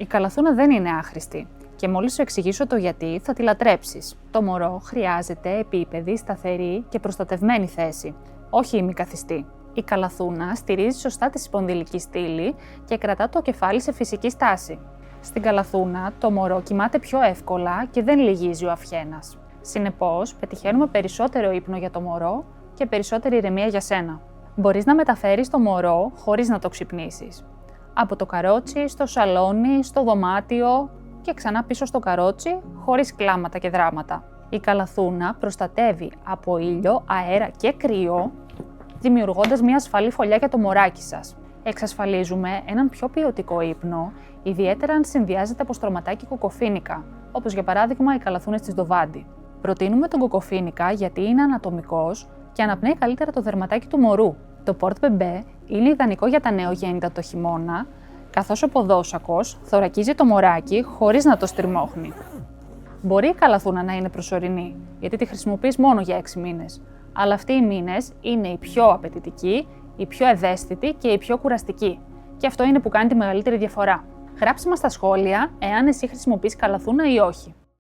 Η καλαθούνα δεν είναι άχρηστη και μόλις σου εξηγήσω το γιατί θα τη λατρέψεις. Το μωρό χρειάζεται επίπεδη, σταθερή και προστατευμένη θέση, όχι ημικαθιστή. Η καλαθούνα στηρίζει σωστά τη σπονδυλική στήλη και κρατά το κεφάλι σε φυσική στάση. Στην καλαθούνα το μωρό κοιμάται πιο εύκολα και δεν λυγίζει ο αυχένας. Συνεπώς, πετυχαίνουμε περισσότερο ύπνο για το μωρό και περισσότερη ηρεμία για σένα. Μπορείς να μεταφέρεις το μωρό χωρίς να το ξυπνήσεις. Από το καρότσι, στο σαλόνι, στο δωμάτιο και ξανά πίσω στο καρότσι, χωρίς κλάματα και δράματα. Η καλαθούνα προστατεύει από ήλιο, αέρα και κρύο, δημιουργώντας μια ασφαλή φωλιά για το μωράκι σας. Εξασφαλίζουμε έναν πιο ποιοτικό ύπνο, ιδιαίτερα αν συνδυάζεται από στρωματάκι κοκοφίνικα, όπως για παράδειγμα οι καλαθούνες της Ντοβάντι. Προτείνουμε τον κοκοφίνικα γιατί είναι ανατομικός και αναπνέει καλύτερα το δερματάκι του μωρού. Το Porte Bébé είναι ιδανικό για τα νεογέννητα το χειμώνα, καθώς ο ποδόσακος θωρακίζει το μωράκι χωρίς να το στριμώχνει. Μπορεί η καλαθούνα να είναι προσωρινή, γιατί τη χρησιμοποιείς μόνο για 6 μήνες, αλλά αυτοί οι μήνες είναι οι πιο απαιτητικοί, οι πιο ευαίσθητοι και οι πιο κουραστικοί. Και αυτό είναι που κάνει τη μεγαλύτερη διαφορά. Γράψε μας στα σχόλια εάν εσύ χρησιμοποιείς καλαθούνα ή όχι.